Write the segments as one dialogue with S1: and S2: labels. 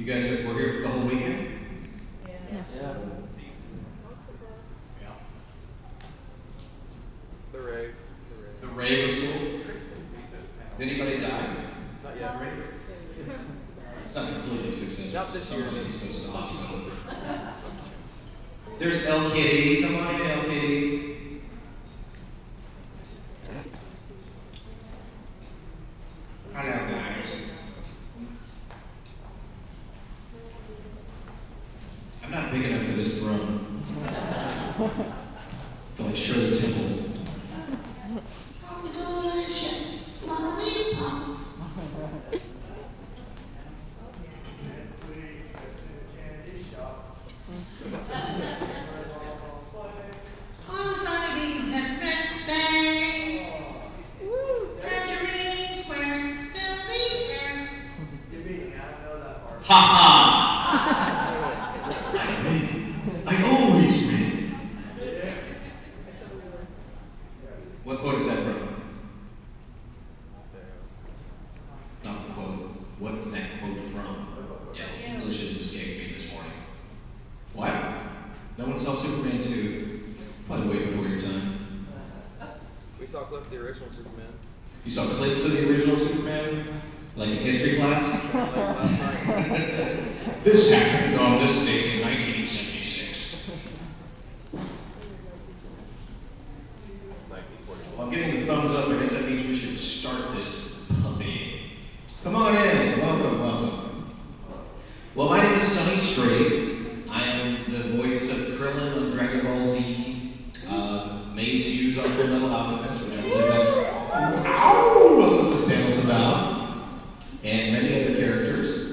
S1: You guys were here for the whole weekend?
S2: Yeah.
S3: The rave.
S1: The rave was cool? Did anybody die?
S3: Not yet.
S1: It's not completely successful.
S3: Not this year.
S1: Somebody needs to go to the hospital. There's El Kitty. Come on in, El Kitty. Hello, guys. I'm not big enough for this throne. I feel like Shirley Temple. Ha ha! I win. I always win. What quote is that from? Not the quote. What is that quote from? Yeah, English has escaped me this morning. What? No one saw Superman 2. Probably way before your time.
S3: We saw clips of the original Superman.
S1: You saw clips of the original Superman? Like in history class?
S3: Like last night.
S1: This happened on this date in 1976. Well, I'm getting the thumbs up. I guess that means we should start this puppy. Come on in. Welcome, welcome. Well, my name is Sonny Strait. I am the voice of Krillin on Dragon Ball Z, Maze Hughes on Full Metal Alchemist, which I believe that's what this panel's about, and many other characters.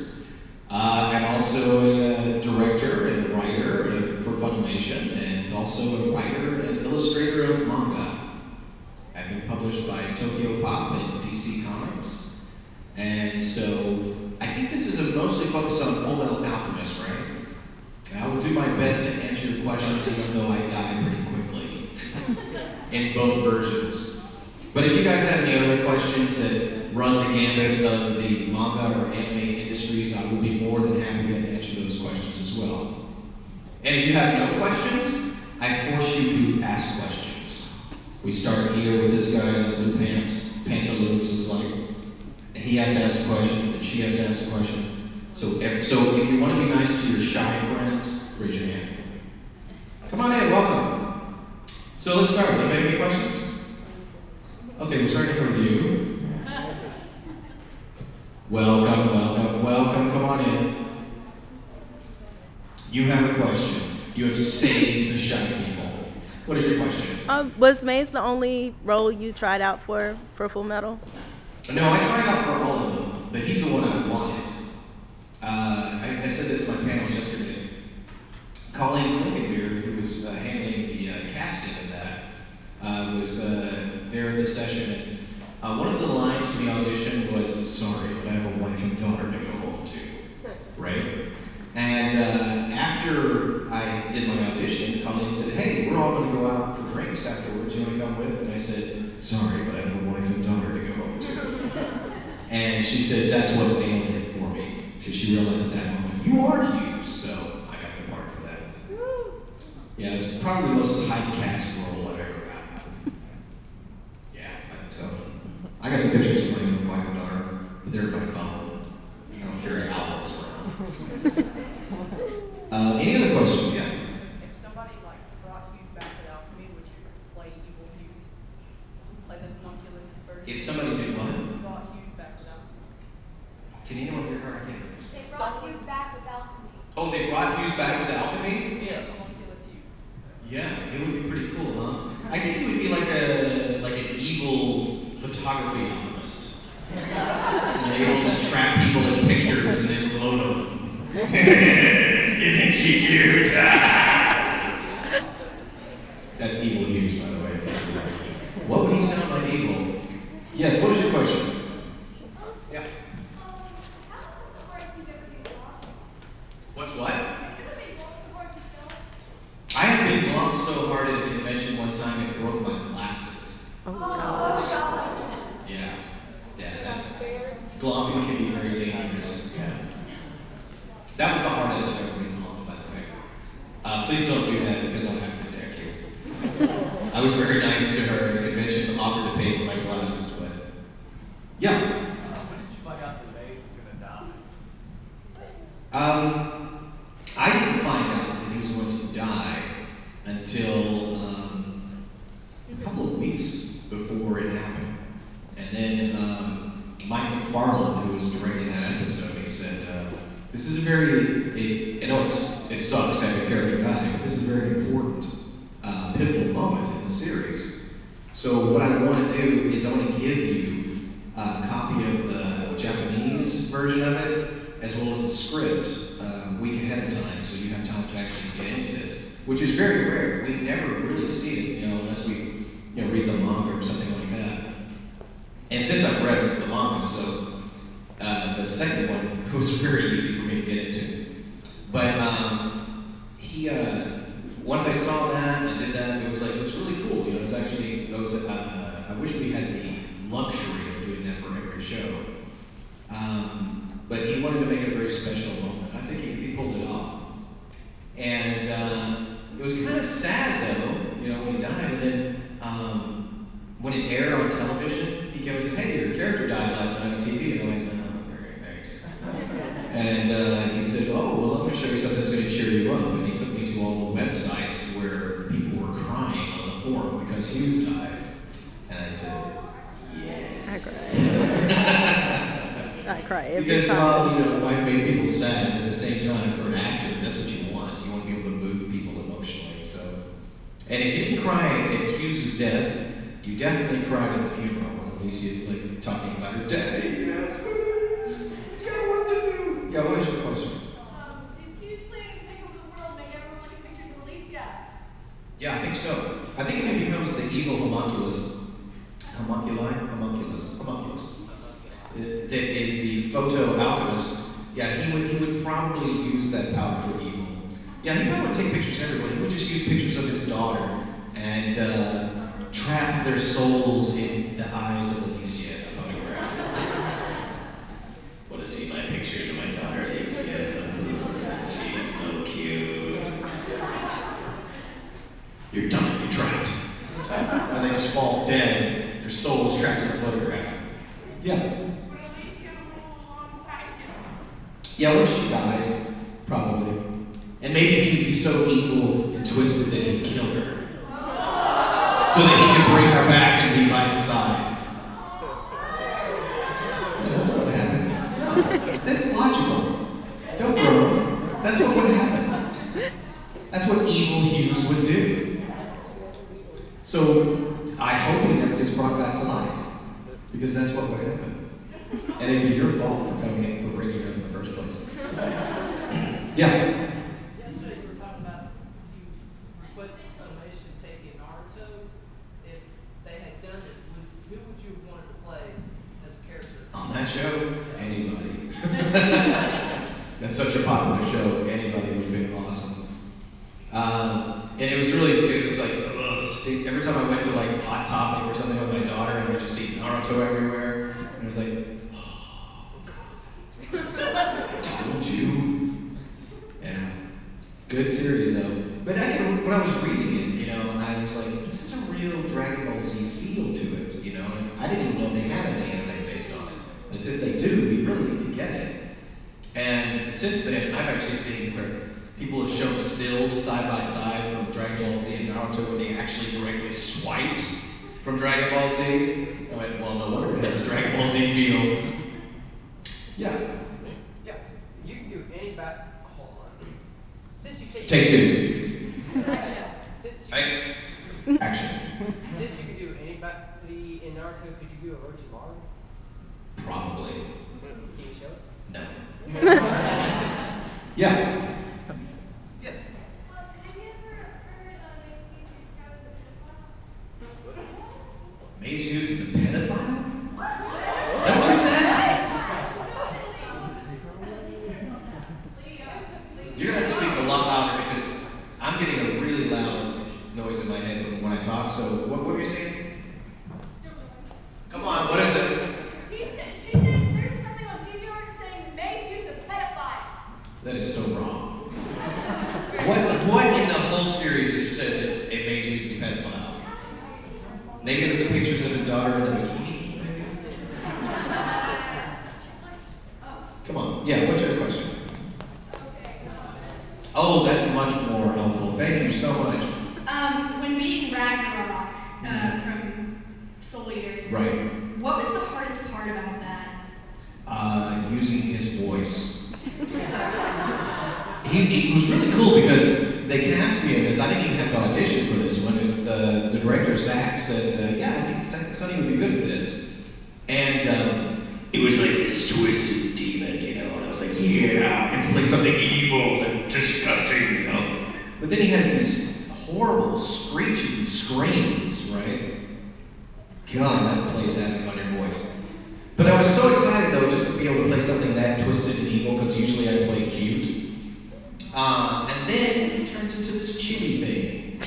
S1: I'm also a director and writer for Funimation, and also a writer and illustrator of manga. I've been published by Tokyo Pop and DC Comics, and so I think this is mostly focused on Full Metal Alchemist, right? And I will do my best to answer your questions, even though I die pretty quickly in both versions. But if you guys have any other questions that run the gambit of the manga or anime industries, I will be more than happy to answer those questions as well. And if you have no questions, I force you to ask questions. We start here with this guy in the blue pants, pantaloons, looks like. And he has to ask a question, and she has to ask a question. So if you want to be nice to your shy friends, raise your hand. Come on in, welcome. So let's start. Anybody have any questions? Okay, we're starting with you. Welcome, welcome, welcome. Come on in. You have a question. You have saved the shy people. What is your question?
S2: Was Maze the only role you tried out for Full Metal?
S1: No, I tried out for all of them, but he's the one I wanted. I said this in my panel yesterday. Colleen Blinkenbeard, who was handling the casting of that, was there in this session. And one of the lines from the audition was, "Sorry, but I have a wife and daughter to go home to." Right? And after I did my audition, Colleen said, "Hey, we're all going to go out for drinks afterwards. You want to come with?" And I said, "Sorry, but I have a wife and daughter to go home to." And she said, "That's what nailed it for me." Because she realized at that moment, you are Hughes, so I got the part for that. Yeah, it's probably the most typecast role I've ever got. Yeah, I think so. I got some pictures of my wife and daughter, but they're in my phone. I don't carry albums around. Any other questions? Yeah.
S4: If somebody brought Hughes back to Alchemy, would you play evil Hughes? Play the homunculus version?
S1: If somebody did what?
S4: Brought Hughes back to Alchemy.
S1: Can anyone hear her? I can't.
S5: They brought Hughes back with alchemy.
S1: Oh, they brought Hughes back with alchemy?
S4: Yeah, homunculus Hughes.
S1: Yeah, it would be pretty cool, huh? I think it would be like an evil photography alchemist. Able to trap people in pictures and then load them. Isn't she cute? That's evil Hughes, by the way. What would he sound like evil? Yes, what is your question? Yeah. What's what? I have been glommed so hard at a convention one time it broke my glasses.
S2: Oh gosh.
S1: Yeah, that's glomming can be very dangerous. Yeah. That was the hardest I've ever been called, by the way. Please don't do that because I'll have to deck you. I was very nice to her at the convention, offered to pay for my glasses, but yeah.
S6: When did you find out the Maze was going to die?
S1: I didn't find out that he was going to die until a couple of weeks before it happened. And then Mike McFarland, who was directing that episode, he said, this is a very, I know it sucks to have a character die, but this is a very important, pivotal moment in the series. So what I want to do is I want to give you a copy of the Japanese version of it, as well as the script, a week ahead of time, so you have time to actually get into this, which is very rare. We never really see it, unless we, read the manga or something like that. And since I've read the manga, so the second one was very easy for me to get into. But once I saw that and did that, it was really cool. It was actually, I wish we had the luxury of doing that for every show. But he wanted to make it a very special moment. I think he pulled it off. And it was kind of sad though, when he died. And then when it aired on television, he came and said, "Hey, your character died last night on TV." And I went, "No, thanks." And he said, "Oh, well, I'm going to show you something that's going to cheer you up." And he took me to all the websites where people were crying on the forum because Hughes died. And I said, yes.
S2: I cry every
S1: because,
S2: time.
S1: I've made people sad, but at the same time, for an actor, that's what you want. You want to be able to move people emotionally. So, and if you didn't cry at Hughes' death, you definitely cried at the funeral when Alicia's talking about her dad. He's got work to do. Yeah, what is your question?
S5: Is Hughes planning to take over the world, make everyone look at pictures of Alicia?
S1: Yeah, I think so. I think if he becomes the evil homunculus, that is the photo alchemist, yeah, he would probably use that power for evil. Yeah, he probably would take pictures of everyone. He would just use pictures of his daughter and trap their souls in the eyes of Alicia in a photograph. Want to see my pictures of my daughter, Alicia? She's so cute. You're done, you're trapped. And they just fall dead. Their soul is trapped in the photograph. Yeah. Yeah, when she died, probably. And maybe he would be so evil and twisted that he'd kill her. So that he could bring her back and be by his side. Yeah, that's what would happen. No, that's logical. Don't grow. That's what would happen. That's what evil Hughes would do. So I hope he never gets brought back to life. Because that's what would happen. And it'd be your fault for bringing her in the first place. Yeah.
S7: Yesterday you were talking about you requested Funimation take in Naruto. If they had done it, who would you have wanted to play as a character?
S1: On that show, anybody. That's such a popular show. Anybody would have been awesome. And it was like, ugh, every time I went to Hot Topic or something with my daughter, and I just see Naruto everywhere, and it was like, I told you. Yeah. Good series though. But when I was reading it, I was like, this is a real Dragon Ball Z feel to it, and I didn't even know they had any anime based on it. And if they do, we really need to get it. And since then, I've actually seen where people have shown stills side by side from Dragon Ball Z and Naruto where they actually directly swiped from Dragon Ball Z. I went, well, no wonder it has a Dragon Ball Z feel. Yeah.
S7: Yeah. You can do any hold on. Since you said
S1: Take two. Action.
S7: Since you can do anybody in Naruto, could you do Orochimaru?
S1: Probably.
S7: TV shows?
S1: No. Yeah. Yes. Mace Hughes is a pedophile? Is that what you said? You're going to have to speak a lot louder because I'm getting a really loud noise in my head from when I talk. So, what were you saying? Come on, what is it?
S5: She said there's something on TV saying Mace Hughes is a pedophile.
S1: That is daughter in a bikini, maybe?
S5: She's like, oh,
S1: Come on. Yeah, what's your question?
S5: okay.
S1: Oh, that's much more helpful. Thank you so much.
S5: When beating Ragnarok from Soul Eater,
S1: Right.
S5: what was the hardest part about that?
S1: Using his voice. He was really cool because they cast me in this. I didn't even have to audition for this one. It's the director, Zach, said, yeah, I think Sonny would be good at this. And it was like this twisted demon, you know, and I was like, yeah, I can play something evil and disgusting, you know. But then he has these horrible screeching screams, right? God, that plays havoc on your voice. But I was so excited though, just to be able to play something that twisted and evil, because usually I play cute. And then he turns into this chibi thing.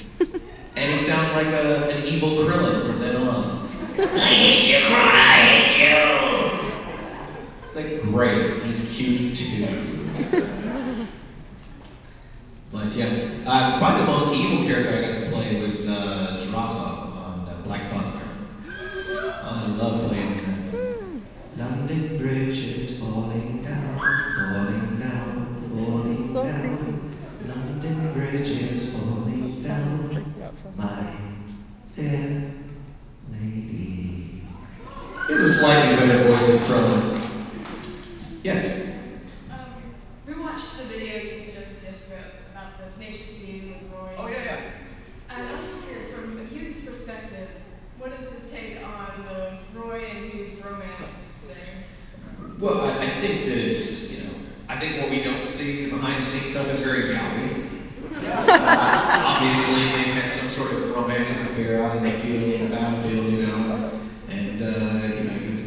S1: And he sounds like an evil Krillin from then on. I hate you, Krillin, I hate you! It's like, great, he's cute too. But yeah, probably the most evil character I got to play was Drassa on Black Panther. I love playing that. London Bridge is falling down, falling down, falling down. London Bridge is falling down, my fair lady. He has a slightly better voice than Krillin. Yes?
S5: We watched the video you suggested yesterday about the Tenacious D with Roy.
S1: Oh, yeah.
S5: I'm just curious, from Hughes' perspective, what is his take on the Roy and Hughes romance thing?
S1: Well, I think that it's, I think what we don't see, the behind the scenes stuff is very Yowie. Obviously, they've had some sort of romantic affair out in the field, in the battlefield, and,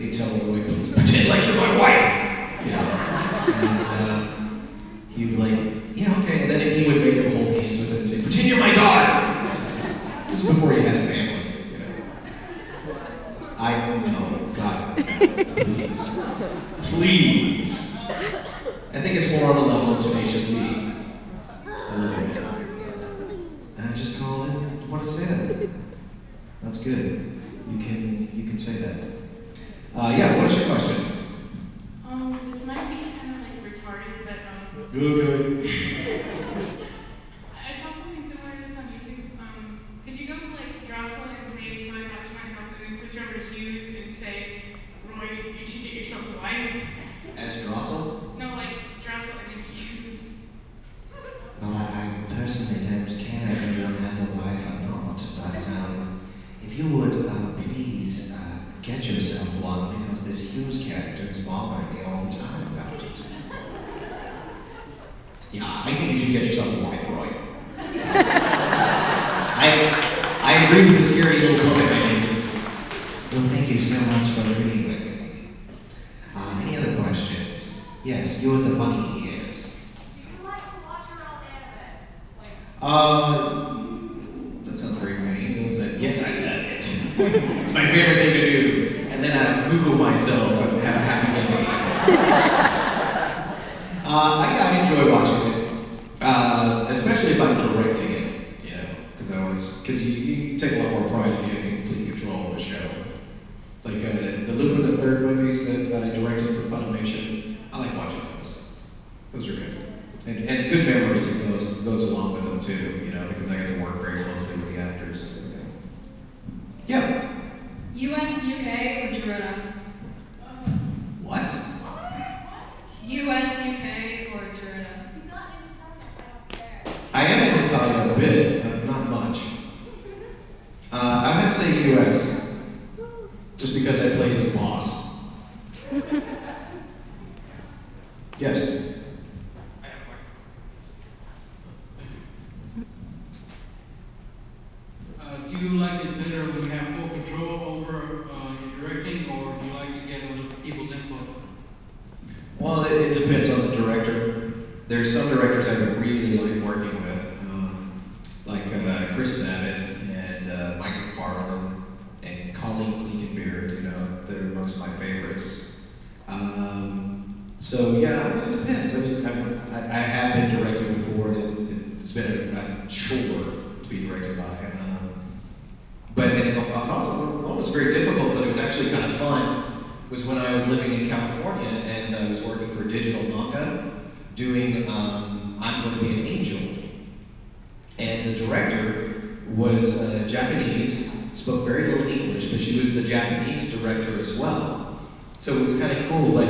S1: you tell Roy, please pretend like you're my wife. And he would okay, and then he would make him hold hands with it and say, pretend you're my daughter. This is before he had a family, I know, God, please. I think it's more on the level of Tenacious D. A little bit. And I just called it what I said. That's good. You can say that. Yeah, what is your question?
S5: This might be kind of like retarded, but
S1: Good.
S5: I saw something similar to this on YouTube. Could you go like Drosselin and say, "Son, I thought to myself," and then switch over to Hughes and say, "Roy, you should get yourself a wife."
S1: As Drossel?
S5: No, like Drossel and then Hughes.
S8: Well, I personally don't care if anyone has a wife or not, but if you would please get yourself one, because this Hughes character is bothering me all the time about it.
S1: Yeah, I think you should get yourself a wife, Roy. I agree with the scary little comment I made.
S8: Well, thank you so much for agreeing with me. Any other questions? Yes, you're the bunny ears.
S5: Do you like to watch your own anime?
S1: That sounds very mean, doesn't it? Yes, I love it. It's my favorite thing to do. And then I Google myself and have a happy ending. I enjoy watching it, especially if I'm directing it, because you take a lot more pride if you have complete control of the show. Like the Lupin the Third movies that I directed for Funimation, I like watching those. Those are good. And good memories that goes along with them too, because I get to work very closely with the actors and everything. Yeah.
S5: US, UK, or Girona?
S1: What?
S5: US, UK, or Girona?
S1: I am in Italian a bit, but not much. I would say US, just because I played his boss. Yes.
S9: Do you like it better when you have full control over your directing, or do you like to get other people's input?
S1: Well, it depends on the director. There's some directors I really like working with, like Chris Sabat and Mike McFarlane and Colleen Klinkenbeard. They're amongst my favorites. So yeah, it depends. I mean, I have been directed before. It's been a chore to be directed by. But it's also what was very difficult, but it was actually kind of fun, was when I was living in California and I was working for digital manga, doing I'm Going to Be an Angel. And the director was Japanese, spoke very little English, but she was the Japanese director as well. So it was kind of cool, but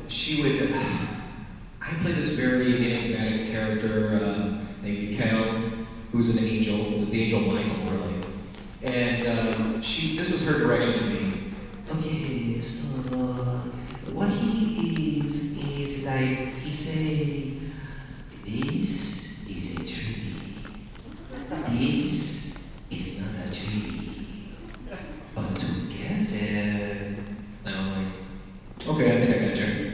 S1: she would, I played this very enigmatic character named Mikhail, who was an angel, it was the angel Michael, really. And this was her direction to me.
S8: Okay, so what he is like, he say, this is a tree. This is not a tree. But together.
S1: And I'm like, okay, I think I got you.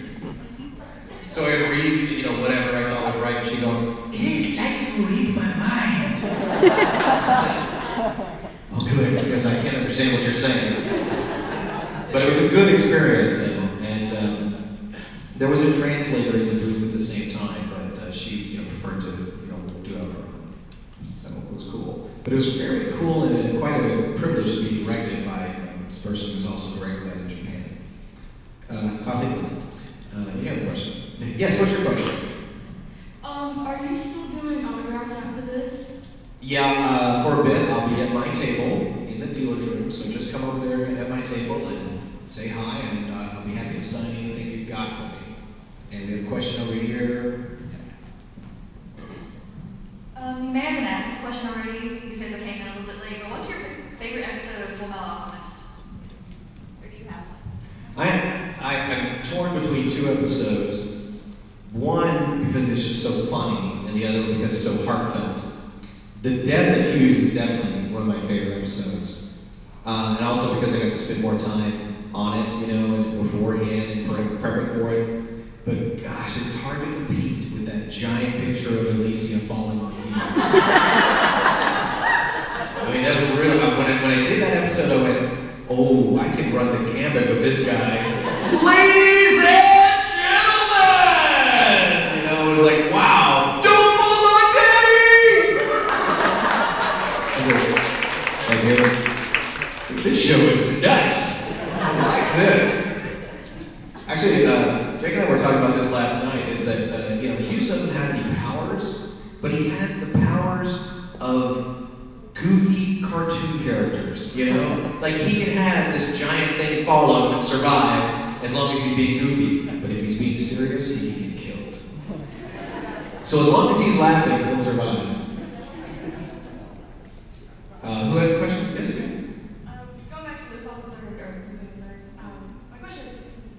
S1: So I read, whatever I thought was right, and she go,
S8: It is like you read my mind.
S1: oh good, because I can't understand what you're saying. But it was a good experience then, and there was a translator in the booth at the same time, but she preferred to do it on her own. So it was cool. But it was very cool and quite a privilege to be directed by this person who's also directed that in Japan. You have a question? Yes, what's your question?
S4: Are you still doing autographs after this?
S1: Yeah, for a bit, I'll be at my table in the dealer's room, so just come over there at my table and say hi, and I'll be happy to sign anything you've got for me. And we have a question over here.
S10: You may have been asked this question already because I came in a little bit late, but what's your favorite episode of Full Metal Alchemist? Or do you have one?
S1: I'm torn between two episodes. One, because it's just so funny, and the other because it's so heartfelt. The death of Hughes is definitely one of my favorite episodes. And also because I got to spend more time on it, and beforehand and prepping for it. But gosh, it's hard to compete with that giant picture of Elysium falling on Hughes. I mean, that was really, when I did that episode, I went, oh, I can run the gambit with this guy. Ladies and gentlemen! It was like, wow, don't fall on Daddy! This show is nuts. I like this. Actually, Jake and I were talking about this last night, is that, Hughes doesn't have any powers, but he has the powers of goofy cartoon characters, Like, he can have this giant thing fall on him and survive as long as he's being goofy. But if he's being serious, he can get killed. So as long as he's laughing, he'll survive. Who had a question? Yes, again.
S4: Going back to the popular, my question is,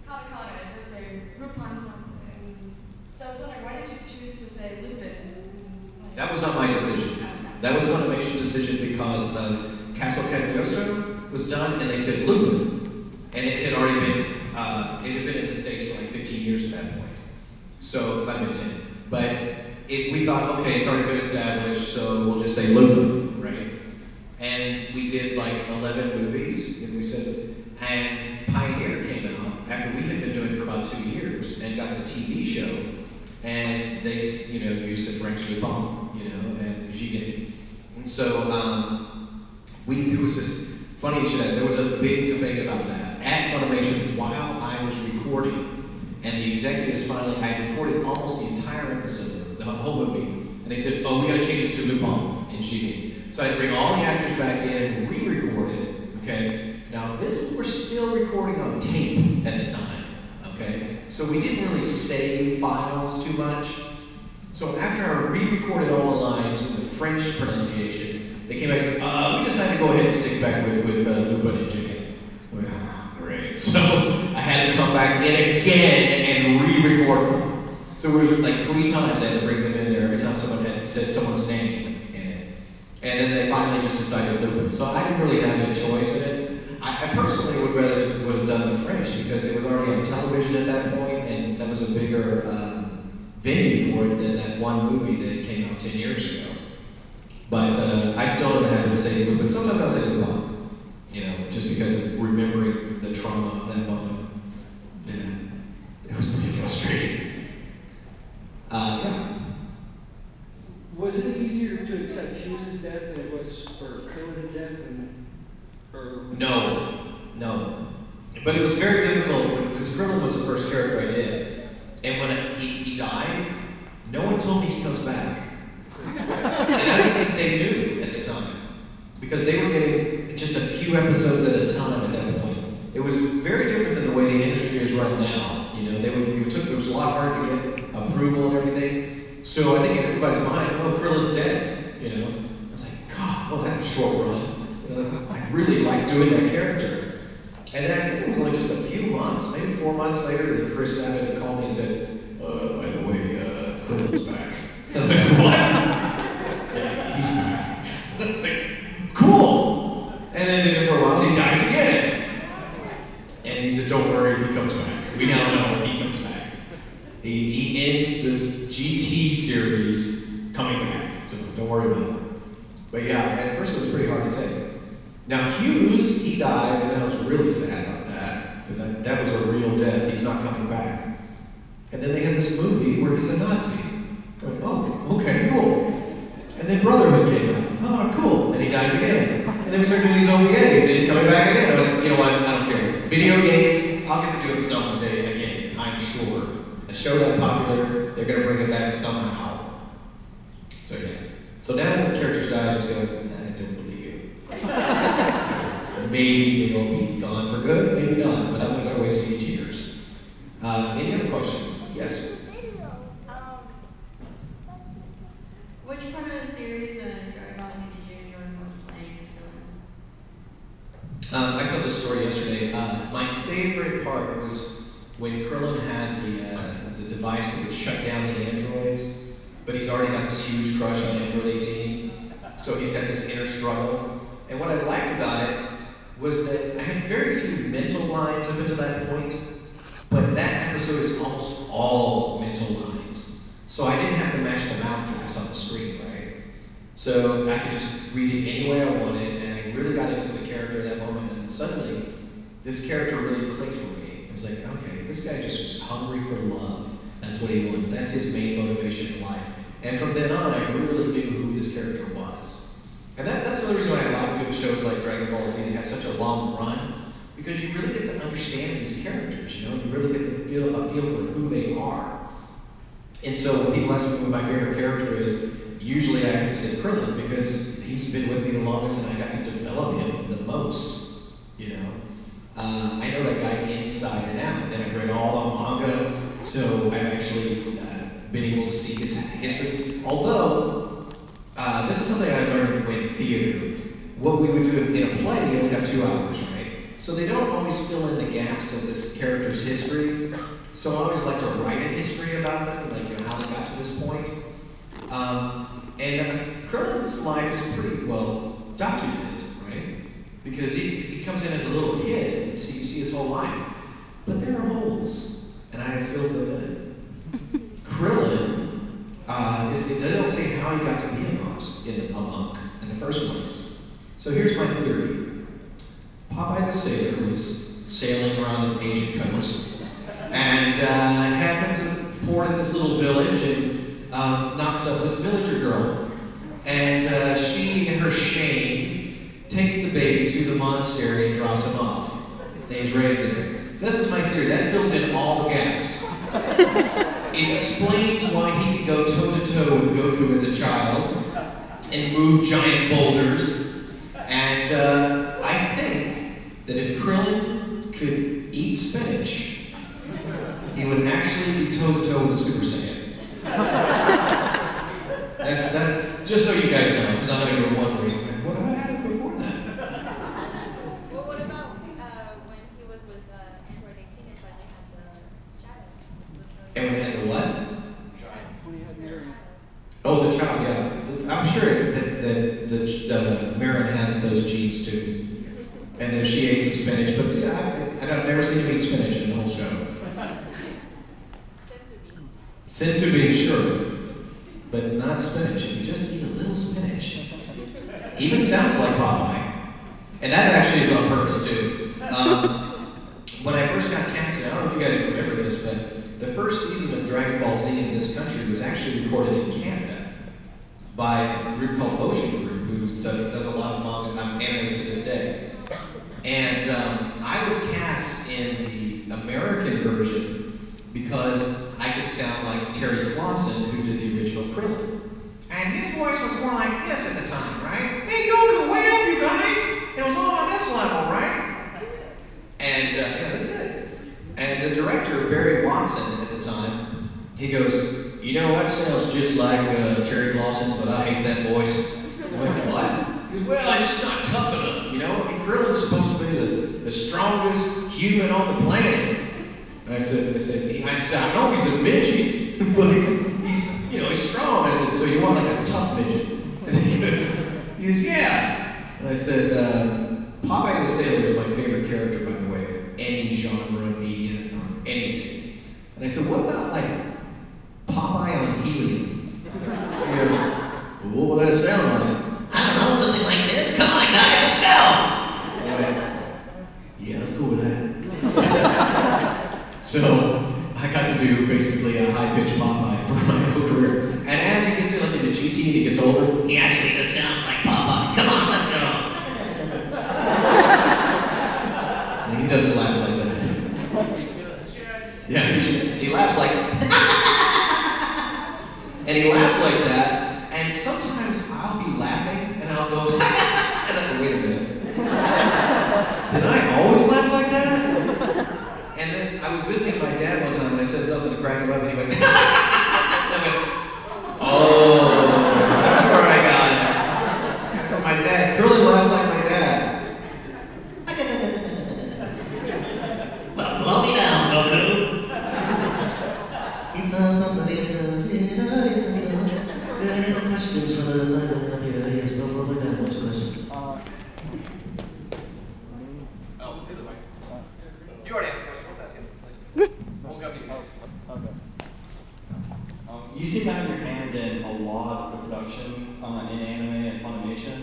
S4: Katakana, there's a group on something. So I was wondering, why did you choose to say Lupin?
S1: That was not my decision. That was an animation decision because Castle Cagliostro was done, and they said Lupin, and it had already been, it had been in the States for like 15 years at that point. So, it might have been 10. But we thought, okay, it's already been established, so we'll just say Lupin, right? And we did like 11 movies, and we said, and Pioneer came out after we had been doing it for about 2 years, and got the TV show, and they, used the French Lupin, and Gigan. And so, it was this funny issue that there was a big debate about that at Funimation while I was recording, and the executives finally, I recorded almost the entire episode, the whole movie, and they said, oh, we gotta change it to Lupin and Gigan. So I had to bring all the actors back in and re-record it, okay? Now this, we're still recording on tape at the time, okay? So we didn't really save files too much. So after I re-recorded all the lines with the French pronunciation, they came back and said, we decided to go ahead and stick back with Lupin and Gigan. I went, great. So I had to come back in again and re-record them. So it was like 3 times I had to bring them in there every time someone had said someone's name in it. And then they finally just decided Lupin. So I didn't really have a choice in it. I personally would have done the French because it was already on television at that point, and that was a bigger venue for it than that one movie that came out 10 years ago. But I still would have had to say Lupin. Sometimes I'll say Lupin, just because of remembering the trauma of that moment. Yeah, it was pretty frustrating. Yeah.
S11: Was it easier to accept Hughes' death than it was for Kerwin's death? Or
S1: No. No. But it was very difficult because Krillin was the first character I did. And when he died, no one told me he comes back. And I don't think they knew at the time. Because they were getting just a few episodes at a time at that point. It was very different than the way the industry is run now. You know, it was a lot harder to get approval and everything. So I think in everybody's mind, oh, Krillin's dead. You know, I was like, God, well, that was a short run. You know, I really liked doing that character. And then I think it was only just a few months, maybe 4 months later, that Chris Sabat called me and said, by the way, Krillin's back. And I'm like, what? Yeah, he's back. It's like, cool. And then for a while, he dies again. And he said, don't worry, he comes back. We now know he comes back. He ends this GT series coming back, so don't worry about it. But yeah, at first it was pretty hard to take. Now Hughes, he died, and I was really sad about that, because that was a real death. He's not coming back. And then they had this movie where he's a Nazi. I went, oh, okay, cool. And then Brotherhood came out. Oh, cool. And he dies again. And then we started doing these OVAs, and he's coming back again. I went, you know what, I don't care. Video games, I'll get to do them someday again, I'm sure. A show that popular, they're going to bring it back somehow. So yeah. So now when characters die, I just go, I don't believe you. Maybe they'll be gone for good, maybe not, but I'm not going to waste any tears. Any other question? Yes?
S10: Which part of the series Dragon Ball Z did you enjoy most playing as Krillin?
S1: I saw this story yesterday. My favorite part was when Krillin had the device that would shut down the androids, but he's already got this huge crush on Android 18, so he's got this inner struggle. And what I liked about it was that I had very few mental lines up until that point, but that episode is almost all mental lines. So I didn't have to match the mouth flaps on the screen, right? So I could just read it any way I wanted, and I really got into the character at that moment, and suddenly, this character really clicked for me. It was like, okay, this guy just was hungry for love. That's what he wants. That's his main motivation in life. And from then on, I really knew who this character was. And that's the other reason why I like doing shows like Dragon Ball Z. They have such a long run, because you really get to understand these characters. You know, you really get to feel a feel for who they are. And so when people ask me what my favorite character is, usually I have to say Krillin, because he's been with me the longest and I got to develop him the most. You know, I know that guy inside and out. Then I've read all the manga, so I've actually been able to see his history. Although, this is something I learned in theater. What we would do in a play, you only have 2 hours, right? So they don't always fill in the gaps of this character's history. So I always like to write a history about them, like, you know, how they got to this point. Krillin's life is pretty well documented, right? Because he comes in as a little kid, and so you see his whole life. But there are holes, and I have filled them in. Krillin, they don't say how he got to be a monk in the first place. So here's my theory. Popeye the Sailor was sailing around the Asian coast, and happened to port in this little village and knocks up this villager girl. And she, in her shame, takes the baby to the monastery and drops him off. And he's raising her. So this is my theory. That fills in all the gaps. It explains why he could go toe-to-toe with Goku as a child and move giant boulders. And I think that if Krillin could eat spinach, he would actually be toe-to-toe with a Super Saiyan. That's just so you guys know, because I'm going to go wondering, what happened before that?
S12: Well, what about when he was with Android 18, it's like they had the shadow?
S1: And we had the what? Oh, the child, yeah. I'm sure that the Marin has those genes too. And then she ate some spinach, but yeah, I've never seen him eat spinach in the whole show. Sensu beans, sure. But not spinach. If you just eat a little spinach, even sounds like Popeye. And that actually is on purpose too. When I first got casted, I don't know if you guys remember this, but the first season of Dragon Ball Z in this country was actually recorded in Canada by a group called Ocean Group, who does a lot of manga anime to this day. And I because I could sound like Terry Clausen, who did the original Krillin. And his voice was more like this at the time, right? Hey, Goku, wait up, you guys! It was all on this level, right? And yeah, that's it. And the director, Barry Watson, at the time, he goes, you know, that sounds just like Terry Clausen, but I hate that voice. I went, what? He goes, well, it's just not tough enough, you know? I mean, Krillin's supposed to be the strongest human on the planet. And I said, I know he's a midget, but he's you know, he's strong. I said, so you want like a tough midget? And he goes, yeah. And I said, Popeye the Sailor is my favorite character, by the way, of any genre, media, or anything. And I said, what about like Popeye on helium? He goes, well, what would that sound like? I don't know, something like this. Come on, guys, let's go. And I went, yeah, let's go with that. So I got to do basically a high-pitched Popeye for my whole career. And as he gets into the GT and he gets older, he actually just sounds like Popeye. Come on, let's go. And he doesn't laugh like that. Yeah, he laughs like and he laughs like that, and sometimes I'll be laughing and I'll go, and I go, wait a minute. Did I always laugh like that? And then I was visiting my dad one time and I said something to crack him up and he went, and I went, oh, that's where I got it. From my dad. Krillin laughs like my dad. Well, blow me down, Goku. Oh, either way. You already asked the question. Let's ask him. We'll go to you next.
S13: Okay. You seem to have your hand in a lot of the production in anime and Funimation.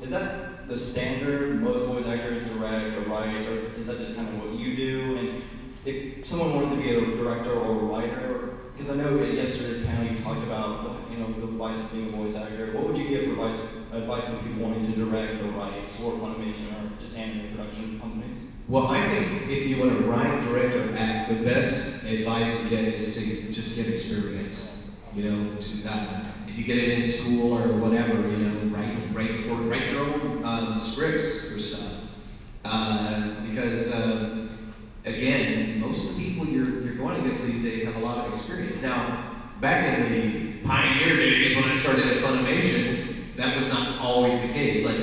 S13: Is that the standard most voice actors direct or write, or is that just kind of what you do? And if someone wanted to be a director or a writer, because I know at yesterday's panel you talked about the advice of being a voice actor. What would you give for advice when people wanting to direct or write for Funimation or just anime production companies?
S1: Well, I think if you want to write, direct, or act, the best advice to get is to just get experience. You know, if you get it in school or whatever, you know, write your own scripts for stuff. Because again, most of the people you're going against these days have a lot of experience. Now, back in the pioneer days when I started at Funimation, that was not always the case. Like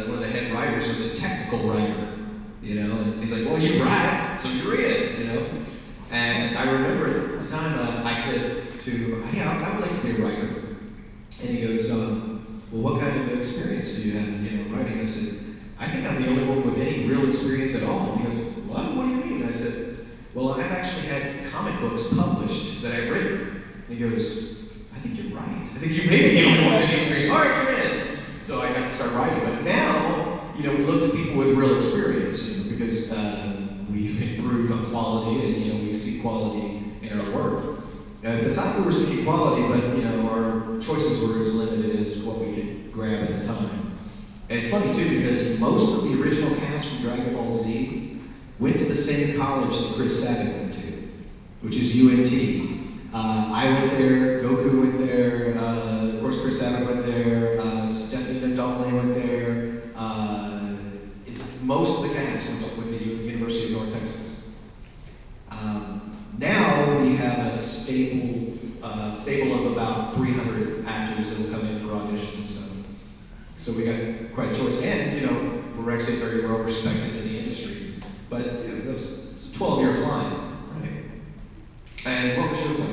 S1: one of the head writers was a technical writer. You know, and he's like, well, you write, so you're in, you know. And I remember at the time I said to, yeah, I would like to be a writer. And he goes, well, what kind of experience do you have, you know, writing? I said, I think I'm the only one with any real experience at all. And he goes, what do you mean? And I said, well, I've actually had comic books published that I've written. And he goes, I think you're right. I think you may be the only one with any experience. All right, you're in. So I got to start writing. But now, you know, we look to people with real experience, you know, because we've improved on quality and, you know, we see quality in our work. At the time we were seeking quality, but, you know, our choices were as limited as what we could grab at the time. And it's funny, too, because most of the original cast from Dragon Ball Z went to the same college that Chris Sabat went to, which is UNT. I went there, Goku went there, of course Chris Sabat went there, Stephanie Nadale went there. Most of the cast went to University of North Texas. Now we have a stable of about 300 actors that will come in for auditions and stuff. So we got quite a choice, and you know we're actually very well respected in the industry. But you know, it's a 12-year climb, right? And what was your question?